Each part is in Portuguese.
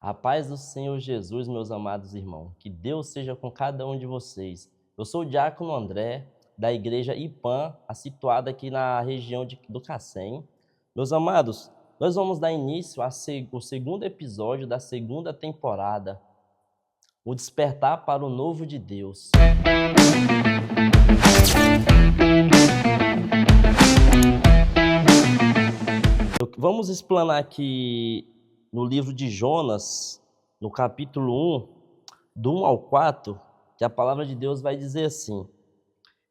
A paz do Senhor Jesus, meus amados irmãos, que Deus seja com cada um de vocês. Eu sou o diácono André, da igreja IPAM, situada aqui na região do Cacém. Meus amados, nós vamos dar início ao segundo episódio da segunda temporada, o despertar para o novo de Deus. Vamos explanar aqui no livro de Jonas, no capítulo 1, do 1 ao 4, que a palavra de Deus vai dizer assim: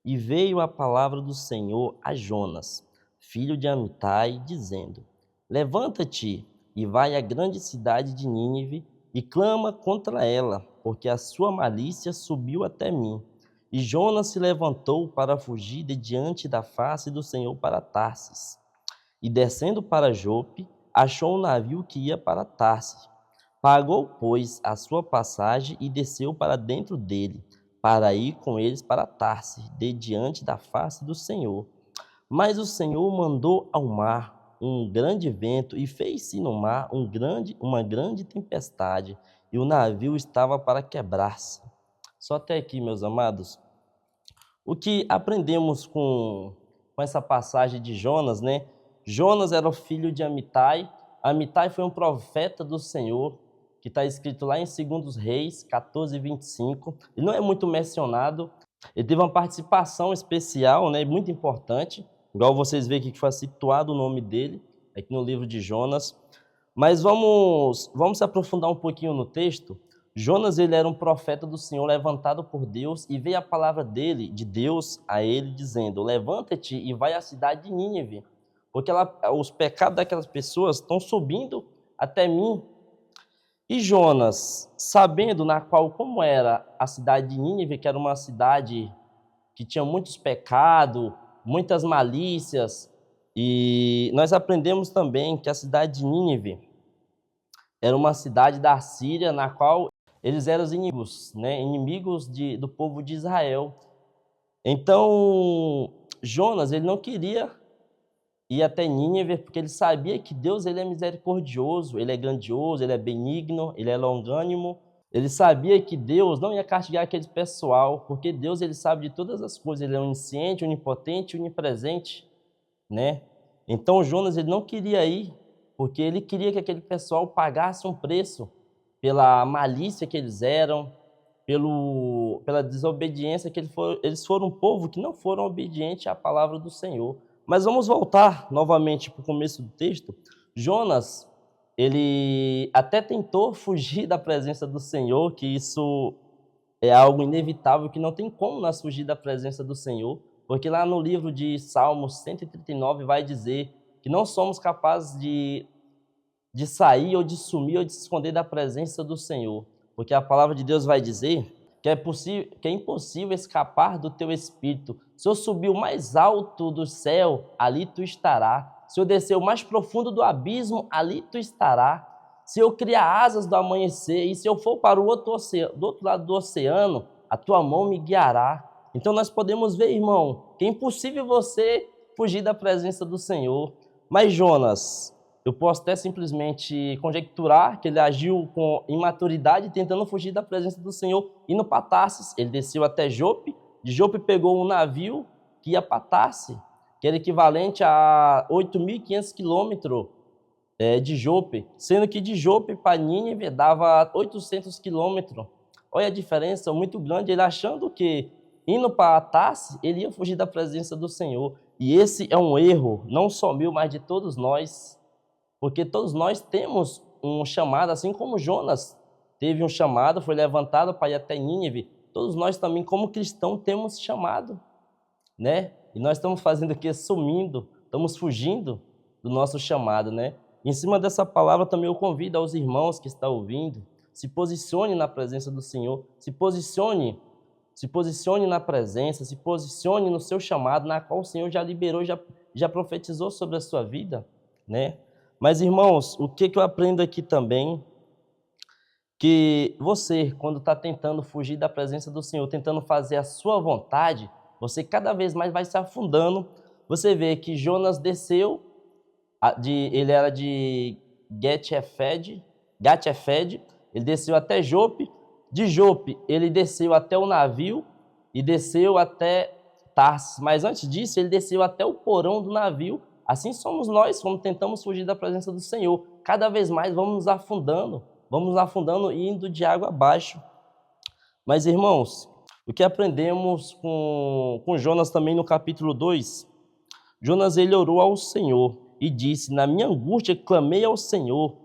E veio a palavra do Senhor a Jonas, filho de Amitai, dizendo: Levanta-te e vai à grande cidade de Nínive e clama contra ela, porque a sua malícia subiu até mim. E Jonas se levantou para fugir de diante da face do Senhor para Tarsis. E descendo para Jope, achou um navio que ia para Tarsis. Pagou, pois, a sua passagem e desceu para dentro dele, para ir com eles para Tarsis, de diante da face do Senhor. Mas o Senhor mandou ao mar um grande vento e fez-se no mar uma grande tempestade, e o navio estava para quebrar-se. Só até aqui, meus amados. O que aprendemos com essa passagem de Jonas, né? Jonas era o filho de Amitai. Amitai foi um profeta do Senhor, que está escrito lá em 2 Reis 14:25. Ele não é muito mencionado. Ele teve uma participação especial, né, muito importante, igual vocês veem aqui que foi situado o nome dele, aqui no livro de Jonas. Mas vamos se aprofundar um pouquinho no texto. Jonas, ele era um profeta do Senhor levantado por Deus, e veio a palavra de Deus a ele, dizendo: Levanta-te e vai à cidade de Nínive, porque os pecados daquelas pessoas estão subindo até mim. E Jonas, sabendo como era a cidade de Nínive, que era uma cidade que tinha muitos pecados, muitas malícias, e nós aprendemos também que a cidade de Nínive era uma cidade da Síria, na qual eles eram os inimigos, né? Inimigos do povo de Israel. Então, Jonas, ele não queria ir até Nínive, porque ele sabia que Deus, ele é misericordioso, ele é grandioso, ele é benigno, ele é longânimo. Ele sabia que Deus não ia castigar aquele pessoal, porque Deus, ele sabe de todas as coisas, ele é onisciente, onipotente, onipresente, né? Então Jonas, ele não queria ir, porque ele queria que aquele pessoal pagasse um preço pela malícia que eles eram, pela desobediência que eles foram um povo que não foram obedientes à palavra do Senhor. Mas vamos voltar novamente para o começo do texto. Jonas, ele até tentou fugir da presença do Senhor, que isso é algo inevitável, que não tem como nós fugir da presença do Senhor, porque lá no livro de Salmos 139 vai dizer que não somos capazes de sair ou de sumir ou de se esconder da presença do Senhor, porque a palavra de Deus vai dizer que é impossível escapar do teu espírito. Se eu subir o mais alto do céu, ali tu estará. Se eu descer o mais profundo do abismo, ali tu estará. Se eu criar asas do amanhecer, e se eu for para do outro lado do oceano, a tua mão me guiará. Então nós podemos ver, irmão, que é impossível você fugir da presença do Senhor. Mas Jonas, eu posso até simplesmente conjecturar que ele agiu com imaturidade, tentando fugir da presença do Senhor, indo para Tarsis. Ele desceu até Jope, de Jope pegou um navio que ia para Tarsis, que era equivalente a 8.500 quilômetros de Jope, sendo que de Jope para Nínive dava 800 quilômetros. Olha a diferença muito grande, ele achando que indo para Tarsis, ele ia fugir da presença do Senhor. E esse é um erro, não só meu, mas de todos nós, porque todos nós temos um chamado, assim como Jonas teve um chamado, foi levantado para ir até Nínive. Todos nós também, como cristãos, temos chamado, né? E nós estamos fazendo o quê? Sumindo, estamos fugindo do nosso chamado, né? Em cima dessa palavra também eu convido aos irmãos que estão ouvindo, se posicione na presença do Senhor, se posicione na presença, se posicione no seu chamado, na qual o Senhor já liberou, já profetizou sobre a sua vida, né? Mas, irmãos, o que eu aprendo aqui também, que você, quando está tentando fugir da presença do Senhor, tentando fazer a sua vontade, você cada vez mais vai se afundando. Você vê que Jonas desceu, ele era de Gat-Efed, ele desceu até Jope, de Jope ele desceu até o navio e desceu até Tarsis, mas antes disso ele desceu até o porão do navio. Assim somos nós, como tentamos fugir da presença do Senhor. Cada vez mais vamos nos afundando e indo de água abaixo. Mas, irmãos, o que aprendemos com Jonas também no capítulo 2, Jonas ele orou ao Senhor e disse: na minha angústia clamei ao Senhor,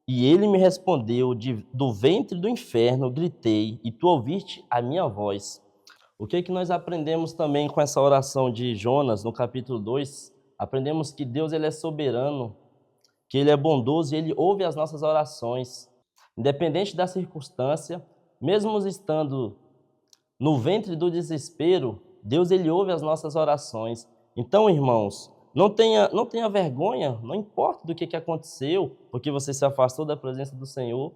e ele me respondeu, do ventre do inferno gritei, e tu ouviste a minha voz. O que nós aprendemos também com essa oração de Jonas no capítulo 2? Aprendemos que Deus ele é soberano, que ele é bondoso e ele ouve as nossas orações. Independente da circunstância, mesmo estando no ventre do desespero, Deus ele ouve as nossas orações. Então, irmãos, não tenha vergonha, não importa do que aconteceu, porque você se afastou da presença do Senhor,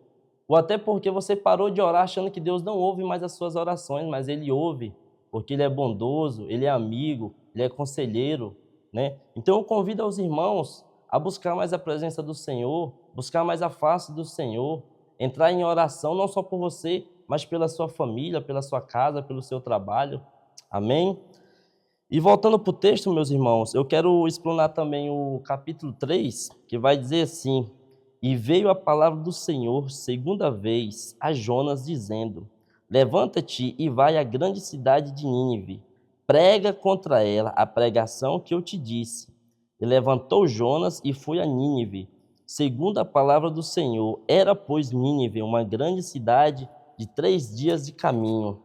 ou até porque você parou de orar achando que Deus não ouve mais as suas orações, mas Ele ouve, porque Ele é bondoso, Ele é amigo, Ele é conselheiro, né? Então eu convido aos irmãos a buscar mais a presença do Senhor, buscar mais a face do Senhor, entrar em oração não só por você, mas pela sua família, pela sua casa, pelo seu trabalho. Amém? E voltando para o texto, meus irmãos, eu quero explanar também o capítulo 3, que vai dizer assim: e veio a palavra do Senhor segunda vez a Jonas, dizendo: levanta-te e vai à grande cidade de Nínive, prega contra ela a pregação que eu te disse. E levantou Jonas e foi a Nínive, segundo a palavra do Senhor. Era, pois, Nínive uma grande cidade de 3 dias de caminho.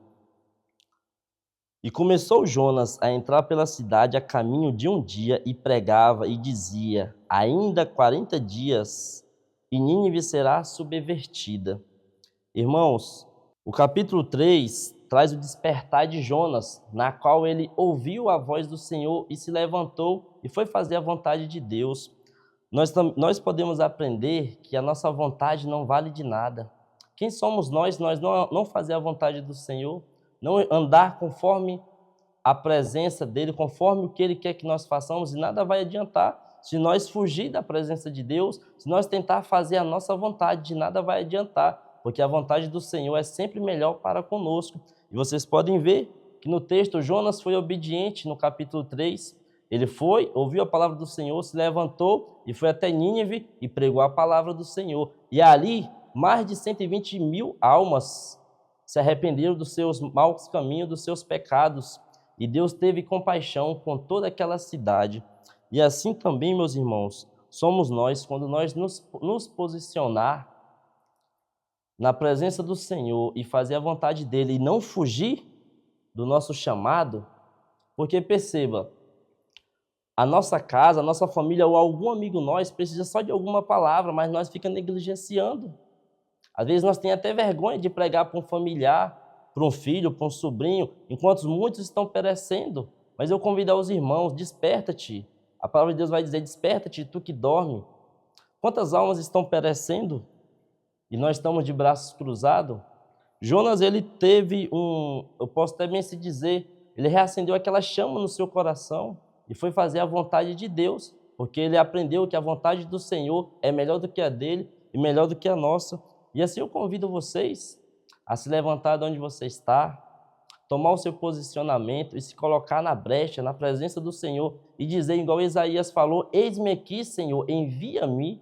E começou Jonas a entrar pela cidade a caminho de 1 dia e pregava e dizia: ainda 40 dias e Nínive será subvertida. Irmãos, o capítulo 3 traz o despertar de Jonas, na qual ele ouviu a voz do Senhor e se levantou e foi fazer a vontade de Deus. Nós podemos aprender que a nossa vontade não vale de nada. Quem somos nós não fazer a vontade do Senhor? Não andar conforme a presença dele, conforme o que ele quer que nós façamos, e nada vai adiantar. Se nós fugir da presença de Deus, se nós tentar fazer a nossa vontade, de nada vai adiantar, porque a vontade do Senhor é sempre melhor para conosco. E vocês podem ver que no texto Jonas foi obediente no capítulo 3. Ele foi, ouviu a palavra do Senhor, se levantou e foi até Nínive e pregou a palavra do Senhor. E ali, mais de 120.000 almas se arrependeram dos seus maus caminhos, dos seus pecados. E Deus teve compaixão com toda aquela cidade. E assim também, meus irmãos, somos nós, quando nós nos posicionar na presença do Senhor e fazer a vontade dele e não fugir do nosso chamado, porque perceba, a nossa casa, a nossa família ou algum amigo nosso precisa só de alguma palavra, mas nós ficamos negligenciando. Às vezes nós temos até vergonha de pregar para um familiar, para um filho, para um sobrinho, enquanto muitos estão perecendo. Mas eu convido aos irmãos, desperta-te. A palavra de Deus vai dizer: desperta-te, tu que dorme. Quantas almas estão perecendo? E nós estamos de braços cruzados. Jonas, ele teve eu posso até bem se dizer, ele reacendeu aquela chama no seu coração e foi fazer a vontade de Deus, porque ele aprendeu que a vontade do Senhor é melhor do que a dele e melhor do que a nossa. E assim eu convido vocês a se levantar de onde você está, tomar o seu posicionamento e se colocar na brecha, na presença do Senhor e dizer, igual Isaías falou: eis-me aqui, Senhor, envia-me.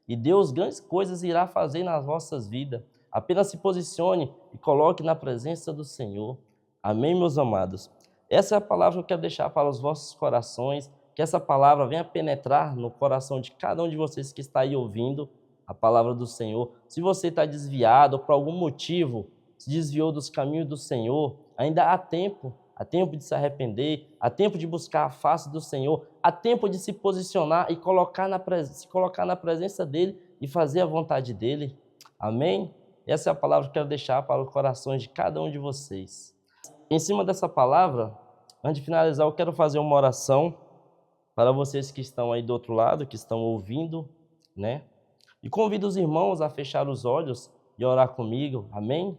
E Deus grandes coisas irá fazer nas vossas vidas. Apenas se posicione e coloque na presença do Senhor. Amém, meus amados? Essa é a palavra que eu quero deixar para os vossos corações, que essa palavra venha penetrar no coração de cada um de vocês que está aí ouvindo a palavra do Senhor. Se você está desviado ou por algum motivo se desviou dos caminhos do Senhor, ainda há tempo de se arrepender, há tempo de buscar a face do Senhor, há tempo de se posicionar e se colocar na presença dEle e fazer a vontade dEle. Amém? Essa é a palavra que eu quero deixar para os corações de cada um de vocês. Em cima dessa palavra, antes de finalizar, eu quero fazer uma oração para vocês que estão aí do outro lado, que estão ouvindo, né? E convido os irmãos a fechar os olhos e orar comigo. Amém?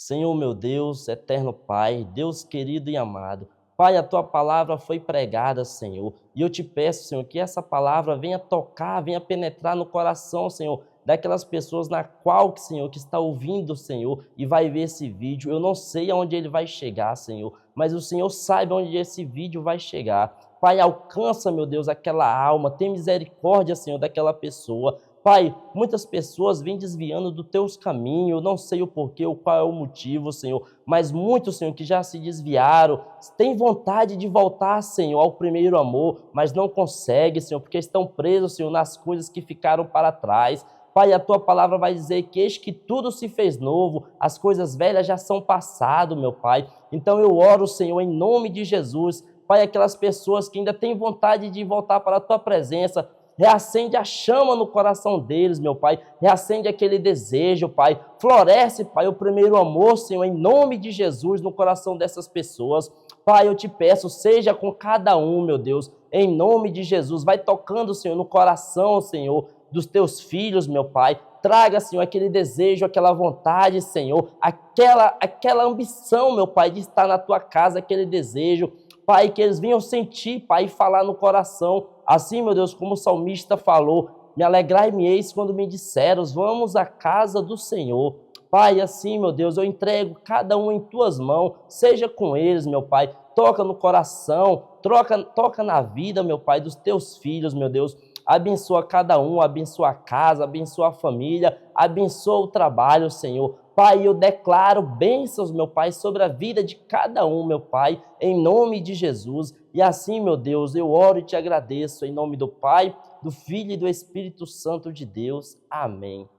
Senhor meu Deus, eterno Pai, Deus querido e amado, Pai, a tua palavra foi pregada, Senhor, e eu te peço, Senhor, que essa palavra venha tocar, venha penetrar no coração, Senhor, daquelas pessoas na qual, Senhor, que está ouvindo, Senhor, e vai ver esse vídeo. Eu não sei aonde ele vai chegar, Senhor, mas o Senhor sabe onde esse vídeo vai chegar. Pai, alcança, meu Deus, aquela alma, tem misericórdia, Senhor, daquela pessoa. Pai, muitas pessoas vêm desviando dos teus caminhos, eu não sei o porquê, ou qual é o motivo, Senhor, mas muitos, Senhor, que já se desviaram, têm vontade de voltar, Senhor, ao primeiro amor, mas não conseguem, Senhor, porque estão presos, Senhor, nas coisas que ficaram para trás. Pai, a tua palavra vai dizer que eis que tudo se fez novo, as coisas velhas já são passado, meu Pai. Então eu oro, Senhor, em nome de Jesus, Pai, aquelas pessoas que ainda têm vontade de voltar para a tua presença, reacende a chama no coração deles, meu Pai, reacende aquele desejo, Pai, floresce, Pai, o primeiro amor, Senhor, em nome de Jesus, no coração dessas pessoas. Pai, eu te peço, seja com cada um, meu Deus, em nome de Jesus, vai tocando, Senhor, no coração, Senhor, dos teus filhos, meu Pai, traga, Senhor, aquele desejo, aquela vontade, Senhor, aquela ambição, meu Pai, de estar na tua casa, aquele desejo, Pai, que eles venham sentir, Pai, e falar no coração, assim, meu Deus, como o salmista falou, me alegrai-me-eis quando me disseram, vamos à casa do Senhor. Pai, assim, meu Deus, eu entrego cada um em tuas mãos, seja com eles, meu Pai, toca no coração, toca na vida, meu Pai, dos teus filhos, meu Deus, abençoa cada um, abençoa a casa, abençoa a família, abençoa o trabalho, Senhor. Pai, eu declaro bênçãos, meu Pai, sobre a vida de cada um, meu Pai, em nome de Jesus. E assim, meu Deus, eu oro e te agradeço, em nome do Pai, do Filho e do Espírito Santo de Deus. Amém.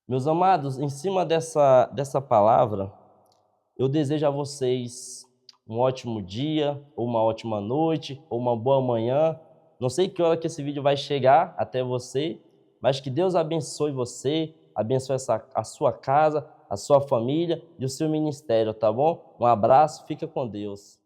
Meus amados, em cima dessa palavra, eu desejo a vocês um ótimo dia, ou uma ótima noite, ou uma boa manhã. Não sei que hora que esse vídeo vai chegar até você, mas que Deus abençoe você, abençoe a sua casa, a sua família e o seu ministério, tá bom? Um abraço, fica com Deus.